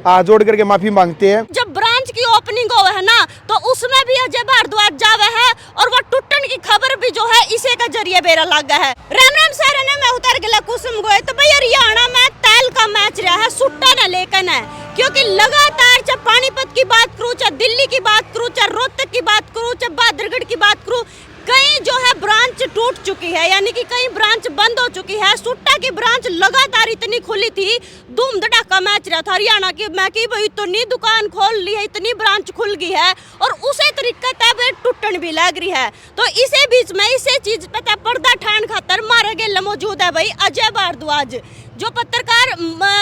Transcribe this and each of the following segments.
हाथ जोड़ करके माफी मांगते हैं। जब ब्रांच की ओपनिंग हो है ना तो उसमें भी अजय भारद्वाज जावे है और वो टूटन की खबर भी जो है इसे का जरिए बेरा लग गया है। राम राम सर ने मैं उतर गया कुसुम गोए तो भाई हरियाणा में तेल का मैच रहा है, सुट्टा न लेकिन है, क्योंकि लगातार चाहे पानीपत की बात करूं, चाहे दिल्ली की बात करूं, चाहे रोहतक की बात करूं, चाहे बहादुरगढ़ की बात करूं, कई जो है ब्रांच टूट चुकी है, यानी कि कई ब्रांच बंद हो चुकी है। सुट्टा की ब्रांच लगातार इतनी खुली थी, धूम धड़ाका मैच रहा था हरियाणा की, मैं कि भाई इतनी दुकान खोल ली है, इतनी ब्रांच खुल गई है और उसी तरीके तब टूटन भी लग रही है। तो इसे बीच में इसे चीज पे पर्दा ठान खातर मारे गए मौजूद है भाई अजय भारद्वाज, जो पत्रकार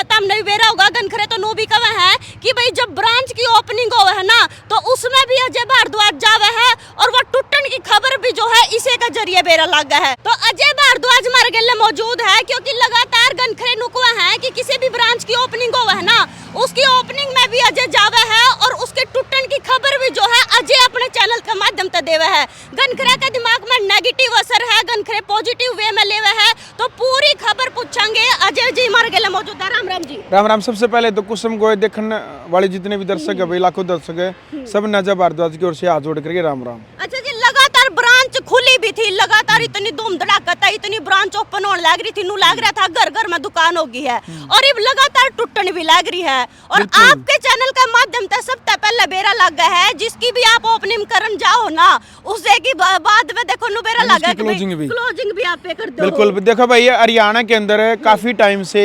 तमने बेरा होगा गनखरे तो नो भी कहा है कि भाई जब ब्रांच की ओपनिंग हो है ना तो उसमें भी अजय भारद्वाज जावे है और वो टूटन की खबर भी जो है इसे का जरिए बेरा लग गया है। तो अजय भारद्वाज मार गए मौजूद है, क्योंकि लगातार गनखरे नुकवा है कि किसी भी ब्रांच की ओपनिंग हो है ना उसकी ओपनिंग में भी अजय जावे है और उसके टूटन की खबर भी जो है अजय अपने चैनल के माध्यम से देवे है। गनखरे के दिमाग में नेगेटिव असर है, गनखरे पॉजिटिव वे में लेवे है, तो पूरी खबर पूछेंगे अजय जी मार गए मौजूद है। राम राम जी। राम राम। सबसे पहले तो कुसुम गोए देखने वाले जितने भी दर्शक है भाई, लाखों दर्शक है, सब ने अजय भारद्वाज की ओर से हाथ जोड़ करके राम राम। अच्छा जी, लगातार ब्रांच खुली भी थी, लगातार इतनी धूम धड़ाका था, इतनी ब्रांच ओपन होने लग रही थी, नू लग रहा था घर घर में दुकान होगी है और अब लगातार टूटन भी लग रही है और आपके चैनल के माध्यम से सबसे पहले बेरा लग गया है, जिसकी भी आप ओपनिंग करन जाओ ना उससे की बाद में देखो नु बेरा लगा है, क्लोजिंग भी आप पे कर दो। बिल्कुल देखो भाई, हरियाणा के अंदर काफी टाइम से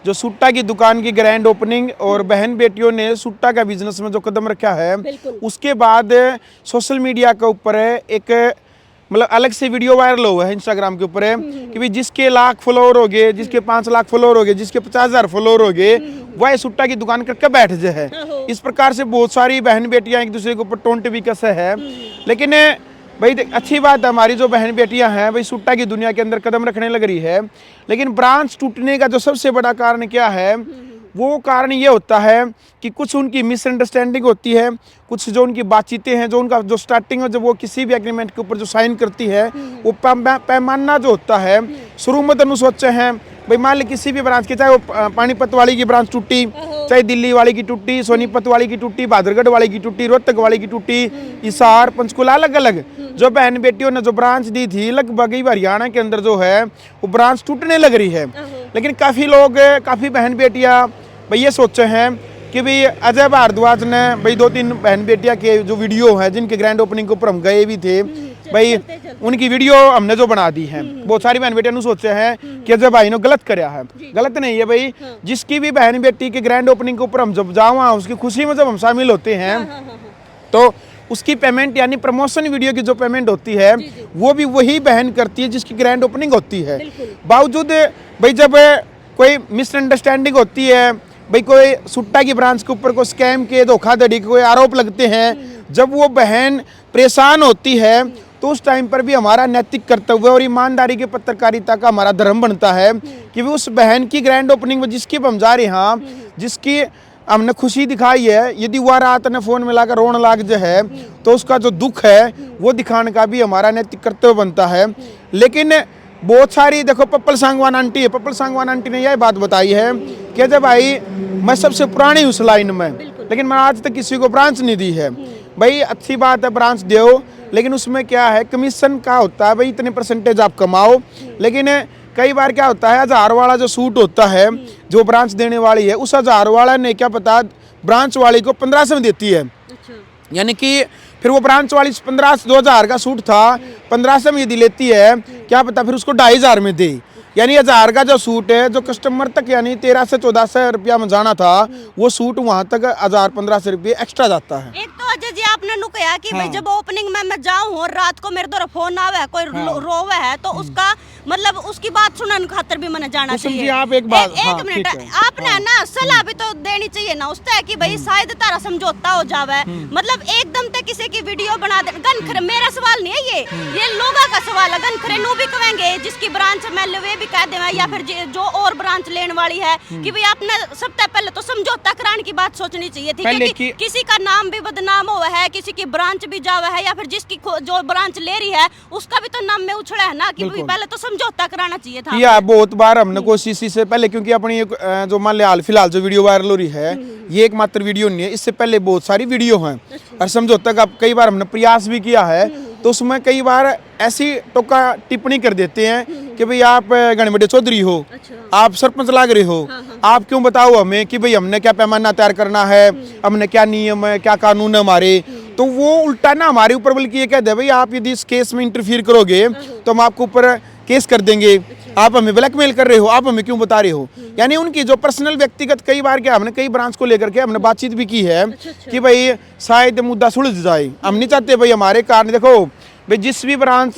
जो सुट्टा की दुकान की ग्रैंड ओपनिंग और बहन बेटियों ने सुट्टा का बिजनेस में जो कदम रखा है, उसके बाद सोशल मीडिया के ऊपर एक मतलब अलग से वीडियो वायरल हुआ है इंस्टाग्राम के ऊपर कि भाई जिसके लाख फॉलोअर हो गए, जिसके 5 लाख फॉलोअर हो गए, जिसके 50,000 फॉलोअर हो गए, वह सुट्टा की दुकान करके बैठ जाए। इस प्रकार से बहुत सारी बहन बेटियां एक दूसरे के ऊपर टोंट भी कसे है। लेकिन भाई अच्छी बात है, हमारी जो बहन बेटियां हैं भाई सुट्टा की दुनिया के अंदर कदम रखने लग रही है। लेकिन ब्रांच टूटने का जो सबसे बड़ा कारण क्या है, वो कारण ये होता है कि कुछ उनकी मिसअंडरस्टैंडिंग होती है, कुछ जो उनकी बातचीतें हैं, जो उनका जो स्टार्टिंग में जब वो किसी भी एग्रीमेंट के ऊपर जो साइन करती है, वो पैमाना जो होता है शुरू में तो सोचे हैं भाई मान ली किसी भी ब्रांच की, चाहे वो पानीपत वाली की ब्रांच टूटी, चाहे दिल्ली वाली की टूटी, सोनीपत वाली की टूटी, बहादुरगढ़ वाली की टूटी, रोहतक वाली की टूटी, हिसार, पंचकुला, अलग अलग जो बहन बेटियों ने जो ब्रांच दी थी, लगभग हरियाणा के अंदर जो है वो ब्रांच टूटने लग रही है। लेकिन काफ़ी लोग, काफ़ी बहन बेटियाँ भाई ये सोचे हैं कि भाई अजय भारद्वाज ने भाई 2-3 बहन बेटियाँ के जो वीडियो है जिनके ग्रैंड ओपनिंग के ऊपर हम गए भी थे भाई, उनकी वीडियो हमने जो बना दी है, बहुत सारी बहन बेटियां सोचे हैं कि अजय भाई ने गलत कराया है। गलत नहीं है भाई, जिसकी भी बहन बेटी के ग्रैंड ओपनिंग के ऊपर हम जब जाओ उसकी खुशी में जब हम शामिल होते हैं तो उसकी पेमेंट यानी प्रमोशन वीडियो की जो पेमेंट होती है वो भी वही बहन करती है जिसकी ग्रैंड ओपनिंग होती है। बावजूद भाई जब कोई मिसअंडरस्टैंडिंग होती है, भाई कोई सुट्टा की ब्रांच के ऊपर कोई स्कैम के, धोखाधड़ी के कोई आरोप लगते हैं, जब वो बहन परेशान होती है तो उस टाइम पर भी हमारा नैतिक कर्तव्य और ईमानदारी की पत्रकारिता का हमारा धर्म बनता है कि भी उस बहन की ग्रैंड ओपनिंग में जिसकी हम जा रहे हैं, जिसकी हमने खुशी दिखाई है, यदि वह रात ने फोन मिलाकर रोने लाग जाए तो उसका जो दुख है वो दिखाने का भी हमारा नैतिक कर्तव्य बनता है। लेकिन बहुत सारी देखो पप्पल सांगवान आंटी है, पप्पल सांगवान आंटी ने यह बात बताई है कि जब भाई मैं सबसे पुरानी उस लाइन में, लेकिन मैं आज तक किसी को ब्रांच नहीं दी है। भाई अच्छी बात है ब्रांच दो, लेकिन उसमें क्या है कमीशन का होता है भाई, इतने परसेंटेज आप कमाओ। लेकिन कई बार क्या होता है 1000 वाला जो सूट होता है जो ब्रांच देने वाली है, उस 1000 वाला ने क्या पता ब्रांच वाली को 1500 में देती है। यानी कि फिर वो ब्रांच वाली 2000 का सूट था 1500 में यदि लेती है, क्या पता फिर उसको 2500 में दे। यानी 1000 का जो सूट है जो कस्टमर तक यानी 1300 से 1400 रुपया में जाना था, वो सूट वहां तक 1000-1500 रुपये एक्स्ट्रा जाता है। एक तो अजय जी आपने नु कहा कि भाई जब ओपनिंग में मैं जाऊं और रात को मेरे द्वारा फोन आवे कोई रोवे है तो उसका मतलब उसकी बात सुनने खातर भी मैंने जाना चाहिए। आप एक बात एक मिनट आपने ना सलाह भी तो देनी चाहिए ना उससे कि भाई शायद तारा समझौता हो जावे, मतलब एकदम तक किसी की वीडियो बना दे। गनखरे मेरा सवाल नहीं है ये लोगों का सवाल है, गनखरे नु भी कहेंगे जिसकी ब्रांच में लवे भी कह दें या फिर जो और ब्रांच लेने वाली है कि भाई आपने सबसे पहले तो समझौता कराने की बात सोचनी चाहिए थी, क्योंकि किसी का नाम भी बदनाम हुआ है, किसी की ब्रांच भी जावा है, या फिर जिसकी जो ब्रांच ले रही है उसका भी तो नाम में उछड़ा है ना कि भाई पहले तो समझौता कराना चाहिए था। या बहुत बार हमने कोशिश से पहले, क्योंकि अपनी जो मान लिया हाल फिलहाल जो वीडियो वायरल हो रही है ये एकमात्र वीडियो नहीं है, इससे पहले बहुत सारी वीडियो हैं और समझौता का कई बार हमने प्रयास भी किया है, तो उसमें कई बार ऐसी टोका टिप्पणी कर देते हैं कि भाई आप गणबड़े चौधरी हो, आप सरपंच लाग रहे हो, आप क्यों बताओ हमें कि भाई हमने क्या पैमाना तैयार करना है, हमने क्या नियम है, क्या कानून है हमारे। तो वो उल्टा ना हमारे ऊपर बल्कि ये कहते हैं भाई आप यदि इस केस में इंटरफियर करोगे तो हम आपके ऊपर केस कर देंगे, आप हमें ब्लैकमेल कर रहे हो, आप हमें क्यों बता रहे हो। यानी उनकी जो पर्सनल व्यक्तिगत कई बार क्या हमने कई ब्रांच को लेकर के हमने बातचीत भी की है कि भाई शायद मुद्दा सुलझ जाए। हम नहीं चाहते भाई हमारे कारण, देखो भाई जिस भी ब्रांच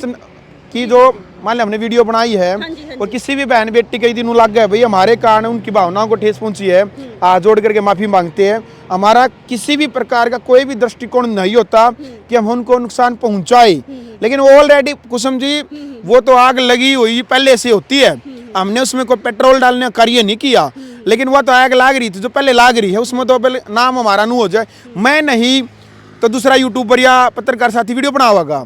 की जो मान ली हमने वीडियो बनाई है और किसी भी बहन बेटी कई दिनों लग गए भाई हमारे कारण उनकी भावनाओं को ठेस पहुंची है, हाथ जोड़ करके माफी मांगते हैं। हमारा किसी भी प्रकार का कोई भी दृष्टिकोण नहीं होता कि हम उनको नुकसान पहुंचाए, लेकिन ऑलरेडी कुसुम जी वो तो आग लगी हुई पहले से होती है, हमने उसमें कोई पेट्रोल डालने का कार्य नहीं किया, लेकिन वो तो आग लाग रही थी जो पहले लाग रही है, उसमें तो पहले नाम हमारा नहीं हो जाए, मैं नहीं तो दूसरा यूट्यूबर या पत्रकार साथी वीडियो बनावागा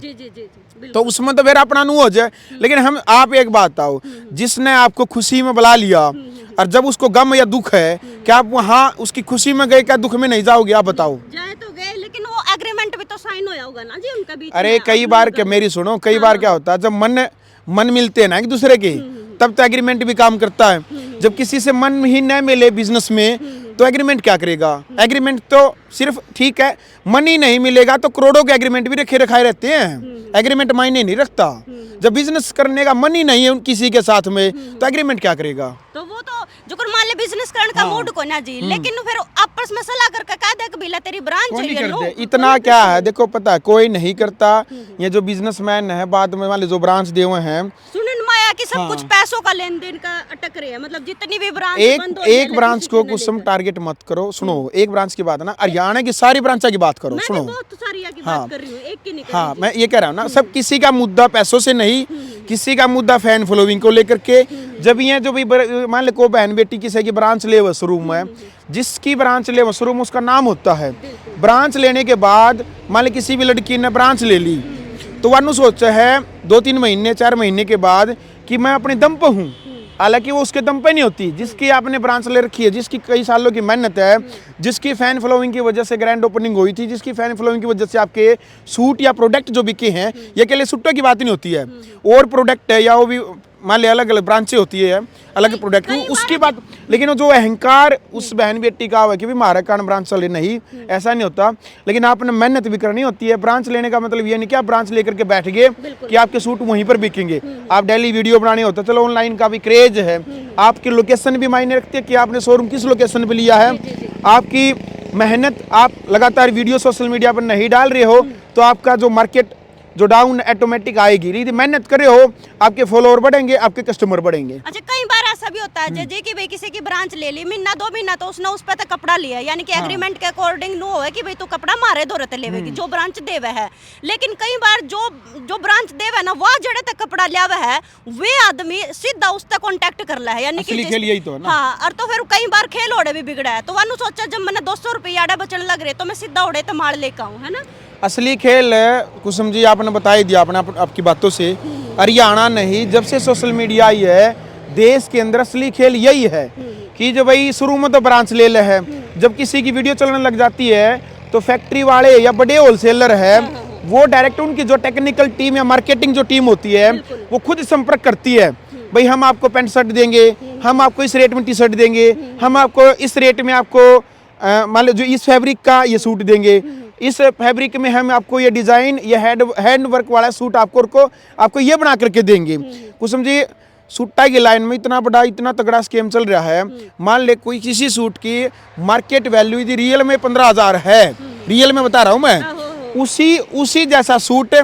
तो उसमें तो फिर अपना नू हो जाए। लेकिन हम आप एक बात आओ, जिसने आपको खुशी में बुला लिया और जब उसको गम या दुख है क्या आप वहाँ उसकी खुशी में गए, क्या दुख में नहीं जाओगे? आप बताओ। जाए तो गए, लेकिन वो एग्रीमेंट भी तो साइन होया होगा ना जी उनका बीच अरे कई बार क्या, मेरी सुनो, कई बार क्या होता है जब मन मिलते हैं ना एक दूसरे के तब तो एग्रीमेंट भी काम करता है। जब किसी से मन ही न मिले बिजनेस में तो एग्रीमेंट क्या करेगा? एग्रीमेंट तो सिर्फ ठीक है, मनी नहीं मिलेगा तो करोड़ों के एग्रीमेंट भी रखाए रहते हैं, एग्रीमेंट मायने नहीं रखता। जब बिजनेस करने का मन ही नहीं है किसी के साथ में तो एग्रीमेंट क्या करेगा? तो वो तो जो मान ले बिजनेस करने का मूड को ना जी, लेकिन फिर आपस में सलाह करके कह दे कि बिला तेरी ब्रांच है, इतना क्या है। देखो पता है कोई नहीं करता, ये जो बिजनेसमैन है बाद में मान लो जो ब्रांच दे हुए हैं कि सब कुछ पैसों का लेन देन का अटक रहे हैं, मतलब जितनी भी ब्रांच एक ब्रांच को कुछ सम टारगेट मत करो। सुनो एक ब्रांच की बात है ना, हरियाणा की सारी ब्रांच की बात करो। सुनो बहुत सारी की बात कर रही हूं, एक की नहीं कर हाँ मैं ये कह रहा हूँ ना, सब किसी का मुद्दा पैसों से नहीं, किसी का मुद्दा फैन फॉलोइंग को लेकर के। जब ये जो भी मान लो को बहन बेटी किसी की ब्रांच ले शोरूम है, जिसकी ब्रांच ले शोरूम उसका नाम होता है। ब्रांच लेने के बाद मान लो किसी भी लड़की ने ब्रांच ले ली तो वह सोचा है 2-3 महीने 4 महीने के बाद कि मैं अपने दम पर हूँ, हालांकि वो उसके दम पे नहीं होती। जिसकी आपने ब्रांच ले रखी है, जिसकी कई सालों की मेहनत है, जिसकी फैन फॉलोइंग की वजह से ग्रैंड ओपनिंग हुई थी, जिसकी फैन फॉलोइंग की वजह से आपके सूट या प्रोडक्ट जो बिके हैं, ये अकेले सूटों की बात नहीं होती है, और प्रोडक्ट है या वो भी मान लिया अलग अलग ब्रांचें होती है, अलग प्रोडक्ट उसकी बात। लेकिन जो अहंकार उस बहन बेटी का हुआ कि भी हमारा कारण ब्रांच चले, नहीं ऐसा नहीं होता। लेकिन आपने मेहनत भी करनी होती है। ब्रांच लेने का मतलब ये नहीं कि आप ब्रांच लेकर के बैठ गए कि आपके सूट वहीं पर बिकेंगे। आप डेली वीडियो बनाने होता, चलो ऑनलाइन का भी क्रेज है, आपकी लोकेशन भी मायने रखती है कि आपने शोरूम किस लोकेशन पर लिया है। आपकी मेहनत, आप लगातार वीडियो सोशल मीडिया पर नहीं डाल रहे हो तो आपका जो मार्केट जो डाउन ऑटोमेटिक आएगी। यदि मेहनत कर रहे हो आपके फॉलोअर बढ़ेंगे, आपके कस्टमर बढ़ेंगे। अच्छा कई बार ऐसा भी होता है जैसे कि भाई किसी की ब्रांच ले ली, महीना 2 महीना तो उसने उस पे तक कपड़ा लिया, यानी कि एग्रीमेंट के अकॉर्डिंग नो है कि भाई तू कपड़ा मारे दौरते लेवेगी जो ब्रांच देवे है। लेकिन कई बार जो ब्रांच देवे ना वह जड़े तक कपड़ा लियावे है वे आदमी सीधा उससे कांटेक्ट कर ला है, यानी कि खेल यही तो है ना। हाँ, और तो फिर कई बार खेल ओढ़े भी बिगड़ा है, तो वानु सोचा जब मैंने 200 रुपया आड़ा बचने लग रहे तो मैं सीधा ओढ़े तो मार लेकर आऊँ, है ना। असली खेल कुसुम जी आपने बता ही दिया, आपकी बातों से। हरियाणा नहीं, जब से सोशल मीडिया आई है देश के अंदर असली खेल यही है कि जो भाई शुरू में तो ब्रांच ले ले है, जब किसी की वीडियो चलने लग जाती है तो फैक्ट्री वाले या बड़े होलसेलर है वो डायरेक्ट उनकी जो टेक्निकल टीम या मार्केटिंग जो टीम होती है वो खुद संपर्क करती है, भाई हम आपको पैंट शर्ट देंगे, हम आपको इस रेट में टी शर्ट देंगे, हम आपको इस रेट में आपको मान लो जो इस फैब्रिक का ये सूट देंगे, इस फैब्रिक में हम आपको ये डिज़ाइन ये हैंड वर्क वाला सूट आपको ये बना करके देंगे। कुसुम जी सूटा की लाइन में इतना बड़ा इतना तगड़ा स्कीम चल रहा है। मान ले कोई किसी सूट की मार्केट वैल्यू यदि रियल में 15,000 है, रियल में बता रहा हूँ मैं, उसी जैसा सूट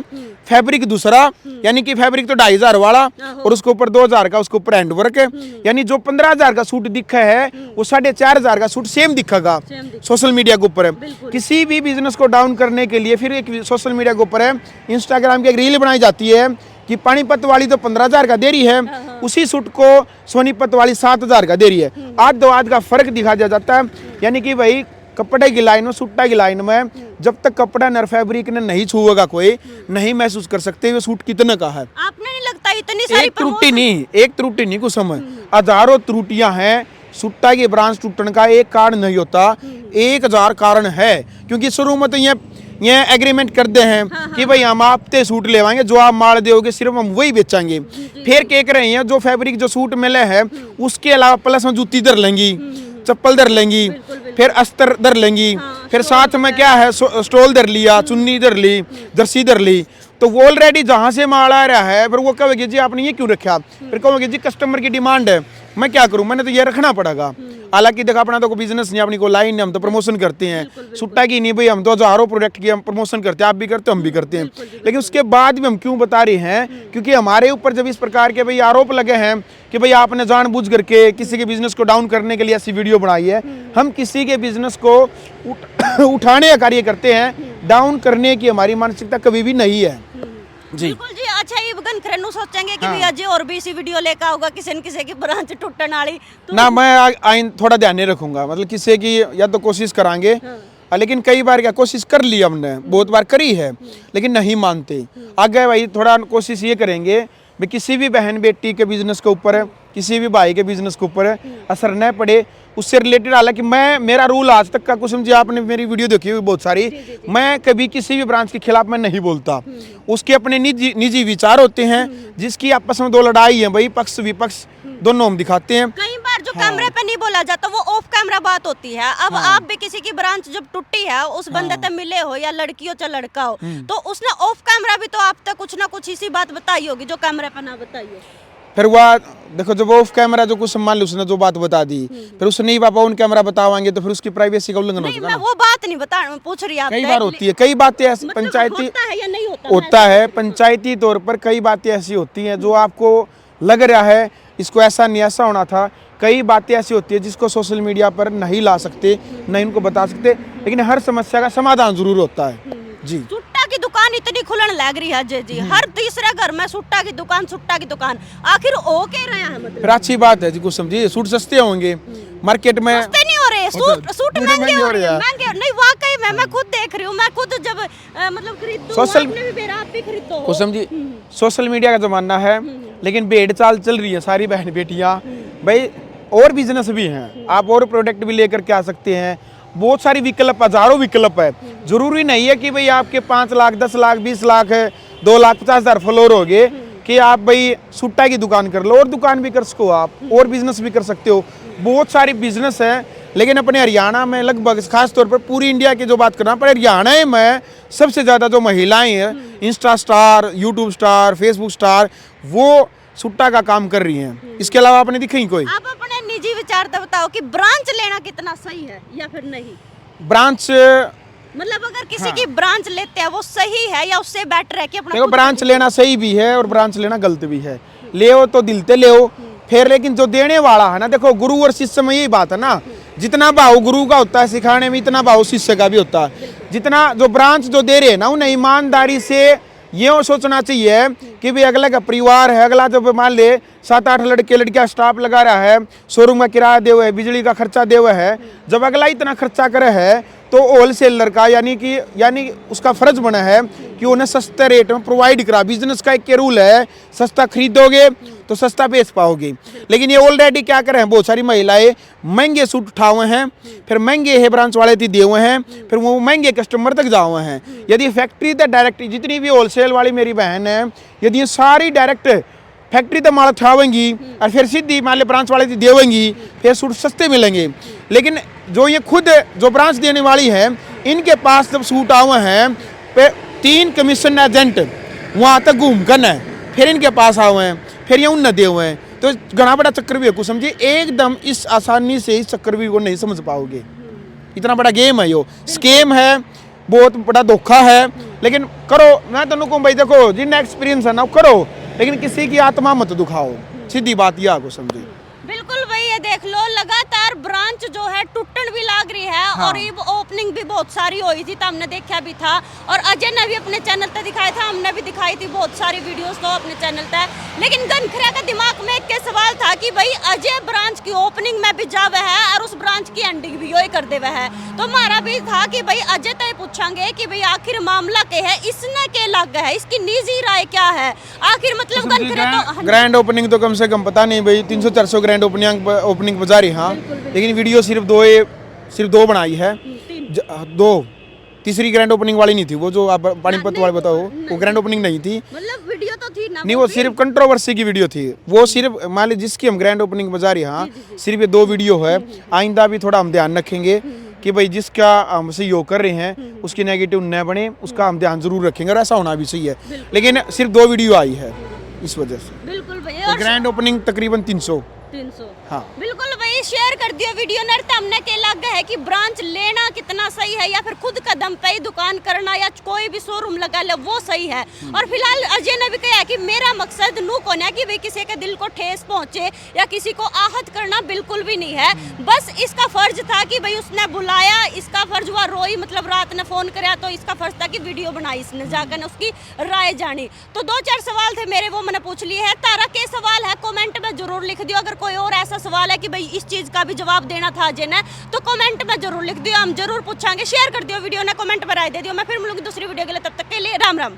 फैब्रिक दूसरा, यानी कि फैब्रिक तो 2,500 वाला और उसके ऊपर 2,000 का उसके ऊपर हैंड वर्क है, यानी जो 15,000 का सूट दिखा है वो 4,500 का सूट सेम दिखेगा सोशल मीडिया के ऊपर है। किसी भी बिजनेस को डाउन करने के लिए फिर एक सोशल मीडिया के ऊपर है, इंस्टाग्राम की एक रील बनाई जाती है कि पानीपत वाली तो 15,000 का दे रही है, उसी सूट को सोनीपत वाली 7,000 का दे रही है। 8-2 का फर्क दिखा दिया जाता है। यानी कि भाई कपड़े की लाइन में, सूटा की लाइन में जब तक कपड़ा नर फैब्रिक ने नहीं छुएगा कोई नहीं महसूस कर सकते वो सूट कितने का है। आपने नहीं लगता इतनी सारी एक त्रुटि नहीं कुछ समय हजारों त्रुटियां हैं। सूटा की ब्रांच टूटने का एक कारण नहीं होता, 1000 कारण है। क्योंकि शुरू में तो ये एग्रीमेंट करते हैं कि भाई हम आपसे सूट लेवाएंगे, जो आप माल दोगे सिर्फ हम वही बेचेंगे। फिर कह रहे हैं जो फैब्रिक जो सूट मिले है उसके अलावा प्लस में जूती धर लेंगी, चप्पल धर लेंगी, फिर अस्तर धर लेंगी, फिर साथ में क्या है स्टोल धर लिया, चुन्नी धर ली, जर्सी धर ली। तो वो ऑलरेडी जहाँ से माल आ रहा है फिर वो कहेगी जी आपने ये क्यों रखा, फिर कहोगे जी कस्टमर की डिमांड है, मैं क्या करूं, मैंने तो ये रखना पड़ेगा। हालांकि देखा अपना तो कोई बिजनेस नहीं, अपनी कोई लाइन नहीं, हम तो प्रमोशन करते हैं। सुट्टा की नहीं भाई, हम तो हजारों प्रोडक्ट की हम प्रमोशन करते हैं, आप भी करते हो हम भी करते हैं। लेकिन उसके बाद भी हम क्यों बता रहे हैं, क्योंकि हमारे ऊपर जब इस प्रकार के भाई आरोप लगे हैं कि भाई आपने जानबूझ करके किसी के बिजनेस को डाउन करने के लिए ऐसी वीडियो बनाई है। हम किसी के बिजनेस को उठाने का कार्य करते हैं, डाउन करने की हमारी मानसिकता कभी भी नहीं है जी। बिल्कुल जी। अच्छा ये बगन खरनु सोचेंगे कि भैया जी और भी इसी वीडियो लेकर आऊंगा किसी न किसी की ब्रांच टूटने वाली तो ना, मैं आइन थोड़ा ध्यान नहीं रखूंगा, मतलब किसी की या तो कोशिश करांगे। लेकिन कई बार क्या कोशिश कर ली हमने, बहुत बार करी है, लेकिन नहीं मानते। आगे भाई थोड़ा कोशिश ये करेंगे भाई किसी भी बहन बेटी के बिजनेस के ऊपर, किसी भी भाई के बिजनेस के ऊपर असर न पड़े, उससे रिलेटेड। हालांकि मेरा रूल आज तक का, कुछ समझिए आपने मेरी वीडियो देखी हुई बहुत सारी, मैं कभी किसी भी ब्रांच के खिलाफ मैं नहीं बोलता। उसके अपने निजी विचार होते हैं, जिसकी आपस में दो लड़ाई है भाई, पक्ष विपक्ष दोनों हम दिखाते हैं। कई बार जो कैमरे पे नहीं बोला जाता वो ऑफ कैमरा बात होती है। अब आप भी किसी की ब्रांच जब टूटी है, उस बंदे तक मिले हो या लड़की हो चाहे लड़का हो, तो उसने ऑफ कैमरा भी तो आप तक कुछ ना कुछ इसी बात बताई होगी जो कैमरे पे ना बताई हो। फिर वह देखो जब ऑफ कैमरा जो कुछ मान लो उसने जो बात बता दी, फिर उसने नहीं पापा उन कैमरा बतावाएंगे तो फिर उसकी प्राइवेसी का उल्लंघन हो नहीं, जाएगा मैं ना। वो बात नहीं बता पूछ रही आप। कई बार होती है, कई बातें ऐसी मतलब पंचायती होता है या नहीं होता, होता है, पंचायती तौर पर कई बातें ऐसी होती हैं जो आपको लग रहा है इसको ऐसा नहीं ऐसा होना था। कई बातें ऐसी होती है जिसको सोशल मीडिया पर नहीं ला सकते, नहीं उनको बता सकते, लेकिन हर समस्या का समाधान जरूर होता है जी। सुट्टा की दुकान इतनी खुलन लग रही है अजय जी, हर तीसरे घर में सुट्टा की दुकान, सुट्टा की दुकान, आखिर हो के रहा है मतलब। फिर अच्छी बात है जी, कुछ समझिए सूट सस्ते होंगे मार्केट में, सस्ते नहीं हो रहे, सूट महंगे हो रहे हैं, महंगे नहीं वाकई में। मैं खुद देख रही हूँ, मैं खुद जब मतलब खरीदती हूँ, आपने भी मेरा आप भी खरीदते हो। कुछ समझिए सोशल मीडिया का जमाना है, लेकिन भेड़ चाल चल रही है सारी बहन बेटियां भाई। और बिजनेस भी हैं, आप और प्रोडक्ट भी लेकर के आ सकते हैं, बहुत सारी विकल्प, हजारों विकल्प है। जरूरी नहीं है कि भाई आपके 5 लाख 10 लाख 20 लाख है, 2,50,000 फॉलोअर हो गए कि आप भाई सुट्टा की दुकान कर लो, और दुकान भी कर सको आप, और बिजनेस भी कर सकते हो। बहुत सारी बिजनेस है, लेकिन अपने हरियाणा में लगभग, खास तौर पर पूरी इंडिया की जो बात करना पर हरियाणा में सबसे ज़्यादा जो महिलाएं हैं, Insta star, YouTube star, Facebook star, वो सुट्टा का काम कर रही हैं। इसके अलावा आपने दिखी कोई? आप अपने निजी विचार तो बताओ कि ब्रांच लेना कितना सही है या फिर नहीं। ब्रांच मतलब अगर किसी की ब्रांच लेते हैं वो सही है या उससे बेटर है कि अपना देखो ब्रांच लेना सही भी है और ब्रांच लेना गलत भी है। ले तो दिल से ले, फिर लेकिन जो देने वाला है ना, देखो गुरु और शिष्य में यही बात है ना, जितना भाव गुरु का होता है सिखाने में, इतना भाव शिष्य का भी होता है। जितना जो ब्रांच जो दे रहे हैं ना, उन्हें ईमानदारी से ये सोचना चाहिए कि भाई अगला का परिवार है, अगला जब मान ले 7-8 लड़के लड़कियां स्टाफ लगा रहा है, शोरूम का किराया दे हुआ है, बिजली का खर्चा दे हुआ है, जब अगला इतना खर्चा करे है तो होलसेलर का यानी उसका फर्ज बना है कि उन्हें सस्ते रेट में प्रोवाइड करा। बिजनेस का एक रूल है, सस्ता खरीदोगे तो सस्ता बेच पाओगे। लेकिन ये ऑलरेडी क्या कर रहे हैं, बहुत सारी महिलाएं महंगे सूट उठा हुए हैं, फिर महंगे है ब्रांच वाले थी दे हुए हैं, फिर वो महंगे कस्टमर तक जा हुए हैं। यदि फैक्ट्री तक डायरेक्ट, जितनी भी होलसेल वाली मेरी बहन है, यदि ये सारी डायरेक्ट फैक्ट्री तक माल उठावेंगी और फिर सीधी मान ली ब्रांच वाले थी देवेंगी, फिर सूट सस्ते मिलेंगे। लेकिन जो ये खुद जो ब्रांच देने वाली है, इनके पास जब सूट आए हैं, फिर 3 कमीशन एजेंट वहाँ तक घूम कर है, फिर इनके पास आए हैं, फिर ये उन दे हुए हैं। तो घना बड़ा चक्रव्यूह को समझिए, एकदम इस आसानी से इस चक्रव्यूह को नहीं समझ पाओगे। इतना बड़ा गेम है, यो स्केम है, बहुत बड़ा धोखा है। लेकिन करो, मैं तो कहूँ भाई देखो जिन्ना एक्सपीरियंस है ना करो, लेकिन किसी की आत्मा मत दुखाओ, सीधी बात यह आपको समझिए। बिल्कुल भाई, ये देख लो लगातार ब्रांच जो है टूटन भी लाग रही है। और ये ओपनिंग भी बहुत सारी हुई थी, तो हमने देखा भी था, और अजय ने भी अपने चैनल पे दिखाया था, हमने भी दिखाई थी बहुत सारी वीडियोस तो अपने चैनल पे। लेकिन गनखरा का दिमाग में एक सवाल था कि भाई अजय ब्रांच की ओपनिंग में भी जावे है और उस ब्रांच की एंडिंग भी योई कर देवे है। तो हमारा भी था कि भाई अजय तय पूछांगे कि भाई आखिर मामला क्या है, इसने क्या लग है, इसकी निजी राय क्या है आखिर, मतलब गनखरा तो ग्रैंड ओपनिंग तो कम से कम पता नहीं भाई 300-400 ग्रैंड ओपनिंग बजा रही, हाँ, लेकिन वीडियो सिर्फ दो बनाई है, दो, तीसरी ग्रैंड ओपनिंग वाली नहीं थी, वो जो आप पानीपत वाले बताओ वो ग्रैंड ओपनिंग नहीं थी, मतलब वीडियो तो थी ना, नहीं वो सिर्फ कंट्रोवर्सी की वीडियो थी, वो सिर्फ मान ली जिसकी हम ग्रैंड ओपनिंग बजा रही, हाँ, सिर्फ ये 2 वीडियो है। आइंदा भी थोड़ा हम ध्यान रखेंगे कि भाई जिसका हम सहयोग कर रहे हैं उसकी नेगेटिव न बने, उसका हम ध्यान जरूर रखेंगे, और ऐसा होना भी सही है, लेकिन सिर्फ 2 वीडियो आई है इस वजह से। बिल्कुल भैया, और ग्रैंड ओपनिंग तकरीबन 300। हाँ बिल्कुल भाई, शेयर कर दियो वीडियो नर, हमने क्या लग है कि ब्रांच लेना कितना सही है या फिर खुद कदम पे ही दुकान करना या कोई भी शोरूम लगा ले वो सही है। और फिलहाल अजय ने भी कहा है कि मेरा मकसद नू कौन है कि भाई किसी के दिल को ठेस पहुंचे या किसी को आहत करना बिल्कुल भी नहीं है, बस इसका फर्ज था कि भाई उसने बुलाया, इसका फर्ज हुआ, रोई मतलब रात ने फोन कराया तो इसका फर्ज था कि वीडियो बनाई इसने, जाकर उसकी राय जानी। तो 2-4 सवाल थे मेरे, वो मैंने पूछ लिए है। तारा के सवाल है कमेंट में जरूर लिख दियो, अगर कोई और ऐसा सवाल है कि भाई इस चीज का भी जवाब देना था अजय ने तो कमेंट में जरूर लिख दियो, हम जरूर पूछांगे। शेयर कर दियो वीडियो ने, कमेंट पर राय दे दियो। मैं फिर मिलूंगी दूसरी वीडियो के लिए, तब तक के लिए राम राम।